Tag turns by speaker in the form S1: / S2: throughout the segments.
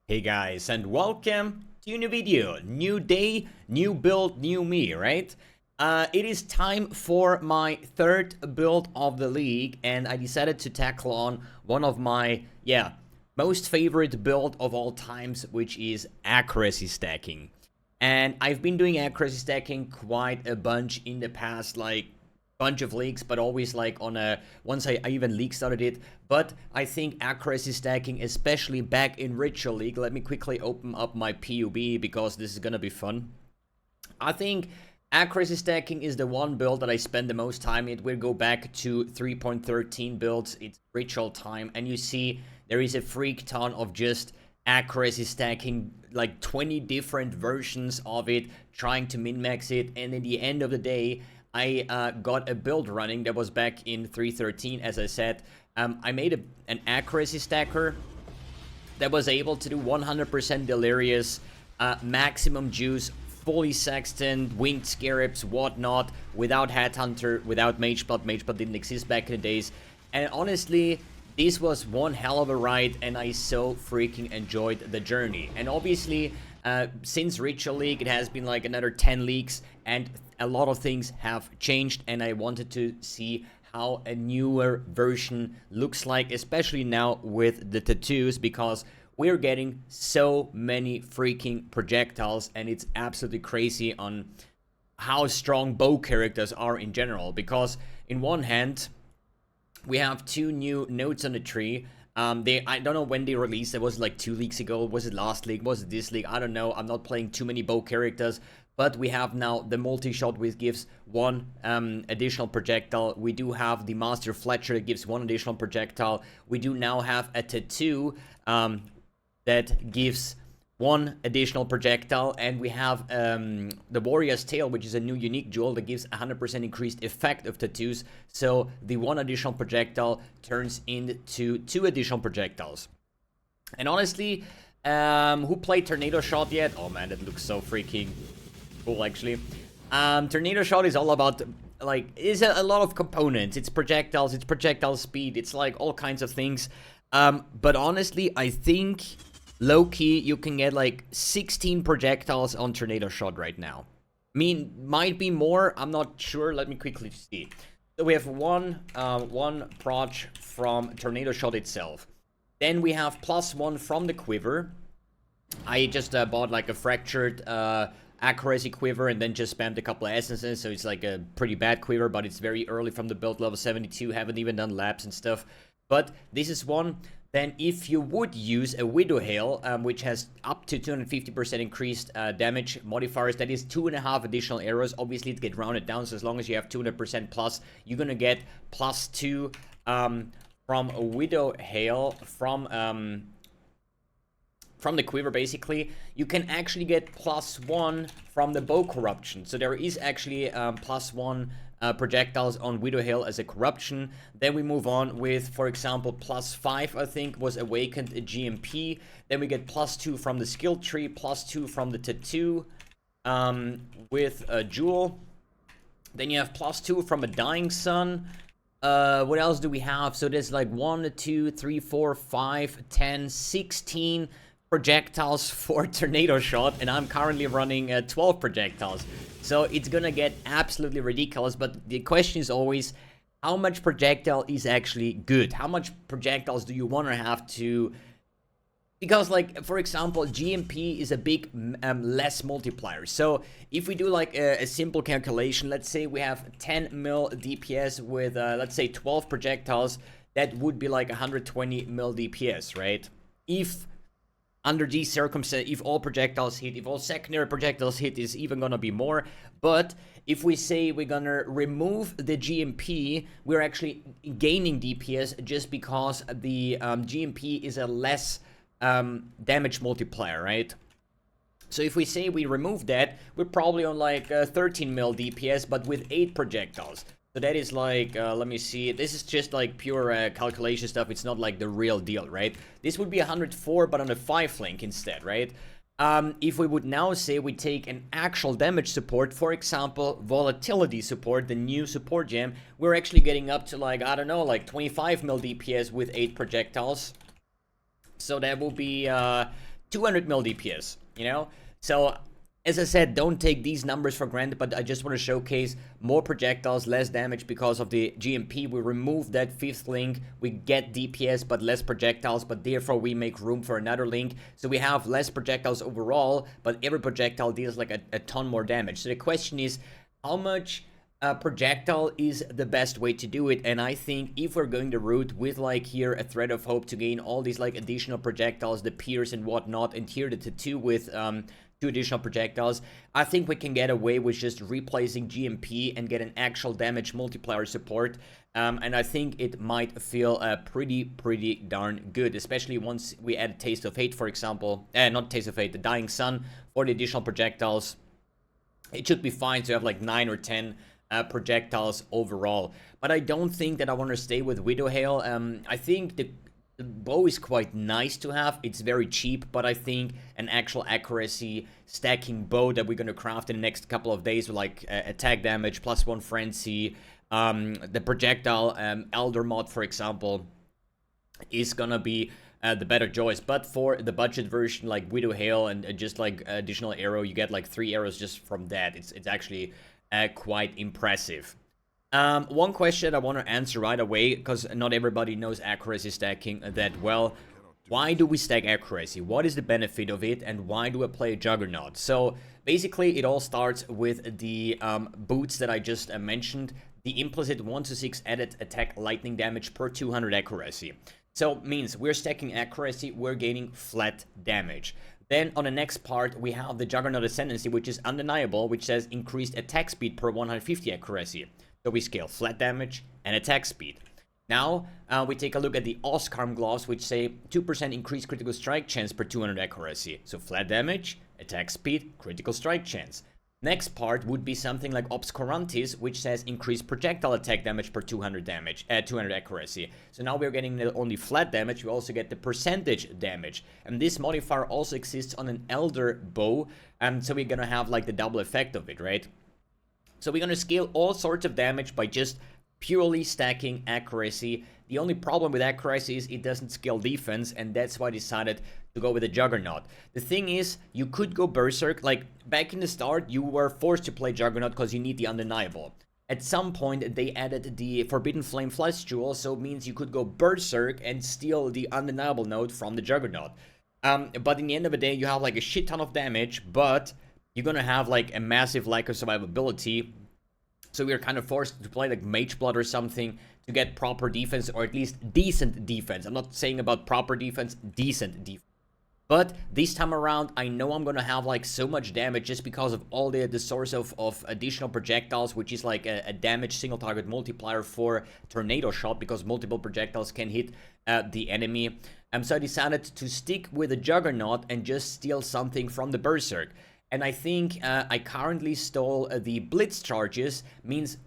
S1: Hey guys, and welcome to a new video. New day, new build, new me, right? It is time for my third build of the league, and I decided to tackle on one of my, most favorite build of all times, which is accuracy stacking. And I've been doing accuracy stacking quite a bunch in the past, like bunch of leagues, but always like on a once I even league started it. But I think accuracy stacking, especially back in Ritual League, let me quickly open up my PUB because this is gonna be fun. I think accuracy stacking is the one build that I spend the most time in. We'll go back to 3.13 builds. It's Ritual time, and you see there is a freak ton of just accuracy stacking, like 20 different versions of it, trying to min-max it, and in the end of the day, I got a build running that was back in 3.13, as I said. I made an accuracy stacker that was able to do 100% delirious, maximum juice, fully sextant, winged scarabs, whatnot, without headhunter, without mageblood. Mageblood didn't exist back in the days. And honestly, this was one hell of a ride, and I so freaking enjoyed the journey. And obviously, since Ritual League, it has been like another 10 leagues, and a lot of things have changed, and I wanted to see how a newer version looks like, especially now with the tattoos, because we're getting so many freaking projectiles, and it's absolutely crazy on how strong bow characters are in general. Because in one hand, we have two new nodes on the tree. I don't know when they released. It was like 2 leagues ago. Was it last league? Was it this league? I don't know. I'm not playing too many bow characters. But we have now the multi-shot, which gives one additional projectile. We do have the Master Fletcher that gives one additional projectile. We do now have a tattoo that gives one additional projectile. And we have the Warrior's Tail, which is a new unique jewel that gives 100% increased effect of tattoos. So the one additional projectile turns into 2 additional projectiles. And honestly, who played Tornado Shot yet? Oh man, that looks so freaking cool, actually. Tornado Shot is all about, like, is a lot of components. It's projectiles, it's projectile speed, it's like all kinds of things. But honestly, I think low-key you can get like 16 projectiles on Tornado Shot right now. I mean, might be more, I'm not sure. Let me quickly see. So we have one proj from Tornado Shot itself. Then we have +1 from the quiver. I just bought like a fractured accuracy quiver and then just spammed a couple of essences, so it's like a pretty bad quiver, but it's very early from the build, level 72, haven't even done labs and stuff. But this is one. Then if you would use a Widow Hail, which has up to 250% increased damage modifiers, that is 2.5 additional arrows. Obviously it gets rounded down, so as long as you have 200% plus, you're gonna get +2 from a Widow Hail from the quiver. Basically, you can actually get +1 from the bow corruption. So there is actually +1 projectiles on Widow Hail as a corruption. Then we move on with, for example, +5, I think, was awakened a GMP. Then we get +2 from the skill tree, +2 from the tattoo with a jewel. Then you have +2 from a dying sun. What else do we have? So there's like 1, 2, 3, 4, 5, 10, 16 projectiles for Tornado Shot, and I'm currently running 12 projectiles. So it's gonna get absolutely ridiculous, but the question is always, how much projectile is actually good? How much projectiles do you want to have to... Because, like, for example, GMP is a big less multiplier. So if we do like a simple calculation, let's say we have 10 mil DPS with, let's say 12 projectiles, that would be like 120 mil DPS, right? If under these circumstances, if all projectiles hit, if all secondary projectiles hit, is even gonna be more. But if we say we're gonna remove the GMP, we're actually gaining DPS just because the GMP is a less damage multiplier, right? So if we say we remove that, we're probably on like 13 mil DPS, but with 8 projectiles. So that is like, let me see, this is just like pure calculation stuff. It's not like the real deal, right? This would be 104, but on a 5 link instead, right? If we would now say we take an actual damage support, for example, volatility support, the new support gem, we're actually getting up to like, I don't know, like 25 mil DPS with 8 projectiles. So that will be 200 mil DPS, you know? So, as I said, don't take these numbers for granted, but I just want to showcase more projectiles, less damage because of the GMP. We remove that fifth link, we get DPS but less projectiles, but therefore we make room for another link. So we have less projectiles overall, but every projectile deals like a ton more damage. So the question is, how much projectile is the best way to do it? And I think if we're going the route with like here a thread of hope to gain all these like additional projectiles, the pierce and whatnot, and here the tattoo with 2 additional projectiles, I think we can get away with just replacing GMP and get an actual damage multiplier support. And I think it might feel pretty darn good, especially once we add Taste of Hate, for example. Not Taste of Hate, the Dying Sun for the additional projectiles. It should be fine to have like 9 or 10 projectiles overall. But I don't think that I want to stay with Widow Hail. I think the bow is quite nice to have. It's very cheap, but I think an actual accuracy stacking bow that we're going to craft in the next couple of days with like attack damage, +1 frenzy, the projectile elder mod, for example, is going to be the better choice. But for the budget version like Widow Hail and just like additional arrow, you get like 3 arrows just from that. It's actually quite impressive. One question I want to answer right away, because not everybody knows accuracy stacking that well. Why do we stack accuracy? What is the benefit of it, and why do I play a Juggernaut? So basically it all starts with the boots that I just mentioned. The implicit 1-6 added attack lightning damage per 200 accuracy. So means we're stacking accuracy, we're gaining flat damage. Then on the next part, we have the Juggernaut Ascendancy, which is undeniable, which says increased attack speed per 150 accuracy. So we scale flat damage and attack speed. Now, we take a look at the Oscarm gloves, which say 2% increased critical strike chance per 200 accuracy. So flat damage, attack speed, critical strike chance. Next part would be something like Obscurantis, which says increased projectile attack damage per 200 damage, 200 accuracy. So now we're getting not only flat damage, we also get the percentage damage. And this modifier also exists on an Elder bow, so we're gonna have like the double effect of it, right? So we're gonna scale all sorts of damage by just purely stacking accuracy. The only problem with accuracy is it doesn't scale defense, and that's why I decided to go with the Juggernaut. The thing is, you could go Berserk. Like, back in the start, you were forced to play Juggernaut because you need the Undeniable. At some point, they added the Forbidden Flame Flesh Jewel, so it means you could go Berserk and steal the Undeniable node from the Juggernaut. But in the end of the day, you have like a shit ton of damage, but you're gonna have like a massive lack of survivability. So we're kind of forced to play like Mage Blood or something to get proper defense, or at least decent defense. I'm not saying about proper defense, decent defense. But this time around, I know I'm gonna have like so much damage just because of all the source of additional projectiles, which is like a damage single target multiplier for Tornado Shot, because multiple projectiles can hit the enemy. So I decided to stick with the Juggernaut and just steal something from the Berserk. And I think I currently stole the Blitz charges, means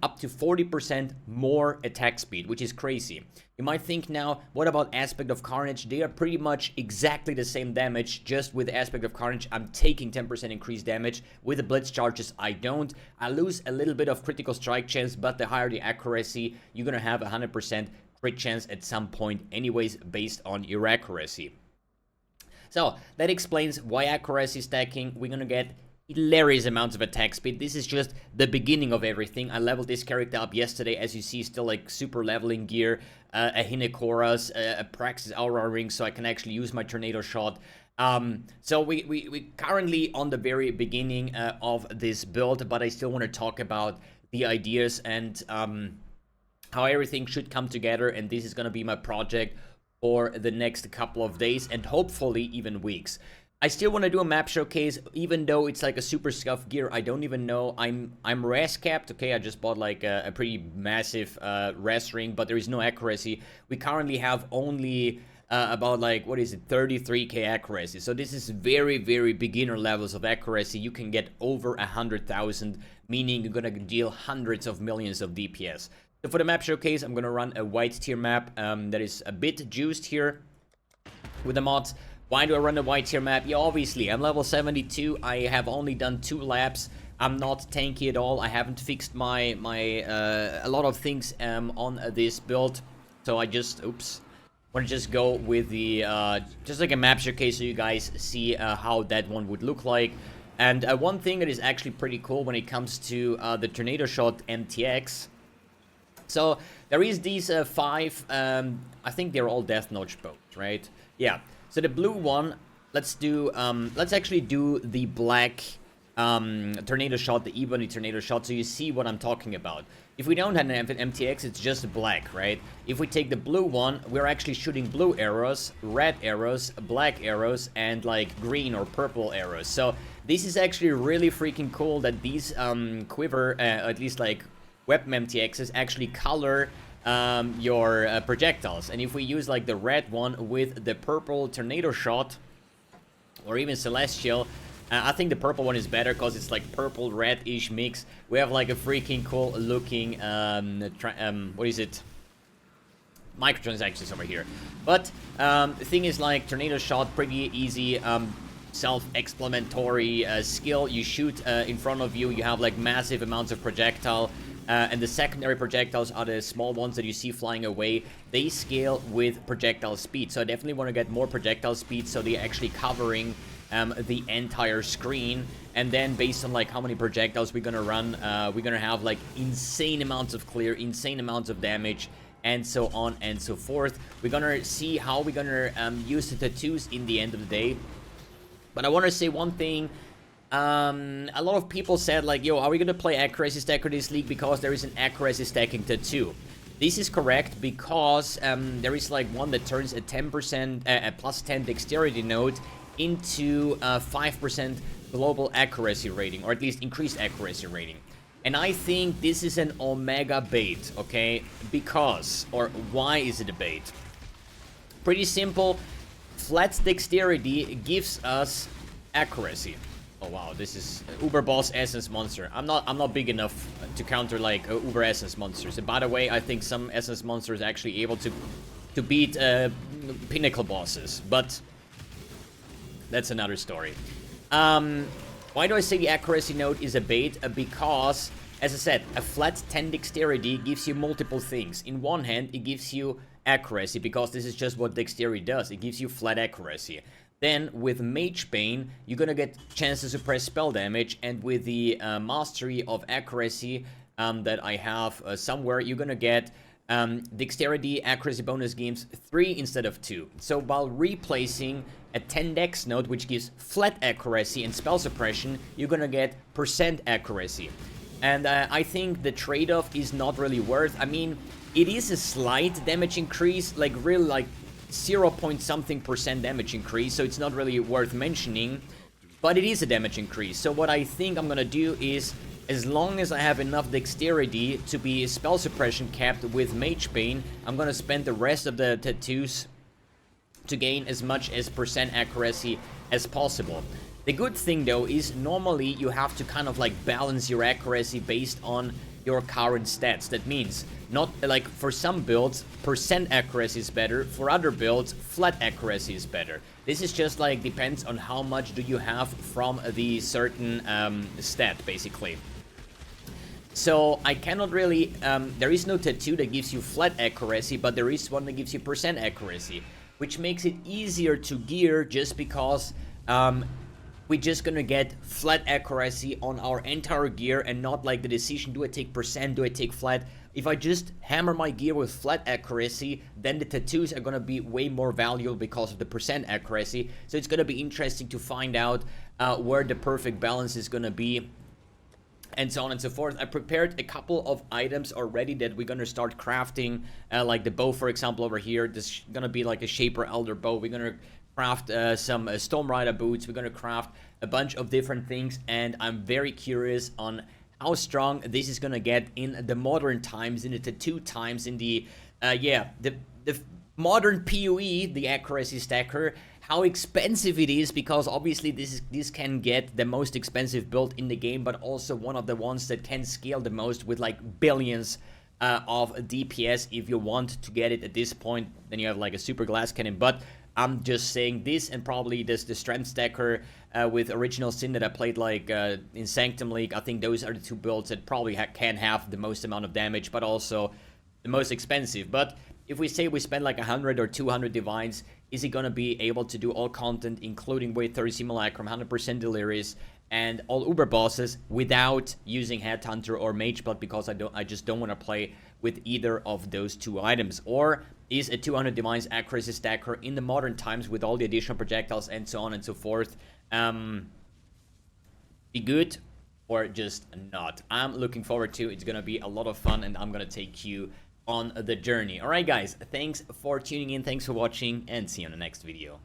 S1: up to 40% more attack speed, which is crazy. You might think now, what about Aspect of Carnage? They are pretty much exactly the same damage, just with Aspect of Carnage, I'm taking 10% increased damage. With the Blitz charges, I don't. I lose a little bit of critical strike chance, but the higher the accuracy, you're gonna have 100% crit chance at some point anyways, based on your accuracy. So, that explains why accuracy stacking, we're gonna get hilarious amounts of attack speed. This is just the beginning of everything. I leveled this character up yesterday, as you see, still like super leveling gear, a Hinekoras, a Praxis Aura Ring, so I can actually use my Tornado Shot. So we currently on the very beginning of this build, but I still want to talk about the ideas and how everything should come together, and this is gonna be my project for the next couple of days and hopefully even weeks. I still want to do a map showcase, even though it's like a super scuffed gear. I don't even know. I'm res capped. Okay, I just bought like a pretty massive res ring, but there is no accuracy. We currently have only about like, what is it, 33k accuracy. So this is very, very beginner levels of accuracy. You can get over 100,000, meaning you're gonna deal hundreds of millions of DPS. So for the map showcase, I'm gonna run a white tier map that is a bit juiced here with the mods. Why do I run a white tier map? Yeah, obviously, I'm level 72. I have only done 2 laps. I'm not tanky at all. I haven't fixed a lot of things on this build. So I just, oops. want to just go with the just like a map showcase so you guys see how that one would look like. And one thing that is actually pretty cool when it comes to the Tornado Shot MTX. So there is these 5, I think they're all Death Notch boats, right? Yeah. So the blue one, let's actually do the black Tornado Shot, the Ebony Tornado Shot, so you see what I'm talking about. If we don't have an MTX, it's just black, right? If we take the blue one, we're actually shooting blue arrows, red arrows, black arrows, and like green or purple arrows. So this is actually really freaking cool that these quiver, at least like weapon MTXs, actually color your projectiles. And if we use like the red one with the purple Tornado Shot, or even Celestial, I think the purple one is better because it's like purple red-ish mix. We have like a freaking cool looking what is it? Microtransactions over here. But the thing is, like, Tornado Shot, pretty easy self-explanatory skill. You shoot in front of you, you have like massive amounts of projectile. And the secondary projectiles are the small ones that you see flying away. They scale with projectile speed. So I definitely want to get more projectile speed so they're actually covering the entire screen. And then based on like how many projectiles we're gonna run, we're gonna have like insane amounts of clear, insane amounts of damage, and so on and so forth. We're gonna see how we're gonna use the tattoos in the end of the day. But I want to say one thing. A lot of people said like, yo, are we gonna play accuracy stacker this league because there is an accuracy stacking tattoo? This is correct because there is like one that turns a 10%, a plus 10 dexterity node into 5% global accuracy rating, or at least increased accuracy rating. And I think this is an omega bait, okay? Because, or why is it a bait? Pretty simple. Flat dexterity gives us accuracy. Oh wow, this is Uber Boss Essence Monster. I'm not big enough to counter like Uber Essence Monsters. And by the way, I think some Essence Monsters are actually able to beat Pinnacle bosses, but that's another story. Why do I say the accuracy node is a bait? Because, as I said, a flat 10 dexterity gives you multiple things. In one hand, it gives you accuracy, because this is just what dexterity does. It gives you flat accuracy. Then, with Mage Bane, you're gonna get chance to suppress spell damage, and with the Mastery of Accuracy that I have somewhere, you're gonna get Dexterity Accuracy bonus games 3 instead of 2. So, while replacing a 10 dex node, which gives flat accuracy and spell suppression, you're gonna get % accuracy. And I think the trade-off is not really worth. I mean, it is a slight damage increase, like really like 0 point something % damage increase, so it's not really worth mentioning, but it is a damage increase. So what I think I'm gonna do is, as long as I have enough dexterity to be spell suppression capped with Mage Bane, I'm gonna spend the rest of the tattoos to gain as much as % accuracy as possible. The good thing though is normally you have to kind of like balance your accuracy based on your current stats. That means, not like for some builds, % accuracy is better, for other builds, flat accuracy is better. This is just like, depends on how much do you have from the certain stat, basically. So I cannot really, there is no tattoo that gives you flat accuracy, but there is one that gives you % accuracy, which makes it easier to gear just because we're just gonna get flat accuracy on our entire gear, and not like the decision, do I take %, do I take flat? If I just hammer my gear with flat accuracy, then the tattoos are gonna be way more valuable because of the % accuracy. So it's gonna be interesting to find out where the perfect balance is gonna be, and so on and so forth. I prepared a couple of items already that we're gonna start crafting, like the bow, for example, over here. This is gonna be like a Shaper Elder bow. We're gonna craft some Storm Rider boots. We're gonna craft a bunch of different things, and I'm very curious on how strong this is gonna get in the modern times, in the tattoo times, in the the modern PoE, the accuracy stacker. How expensive it is, because obviously this can get the most expensive build in the game, but also one of the ones that can scale the most with like billions of DPS. If you want to get it at this point, then you have like a super glass cannon. But I'm just saying this, and probably the strength stacker with Original Sin that I played like in Sanctum League. I think those are the two builds that probably can have the most amount of damage, but also the most expensive. But if we say we spend like 100 or 200 divines, is he gonna be able to do all content, including Wave 30 Simulacrum, 100% Delirious, and all Uber bosses without using Headhunter or Mage Belt, because I just don't want to play with either of those two items? Or is a 200 Divines accuracy stacker in the modern times with all the additional projectiles and so on and so forth be good or just not? I'm looking forward to. It's gonna be a lot of fun, and I'm gonna take you on the journey. All right, guys, thanks for tuning in, thanks for watching, and see you on the next video.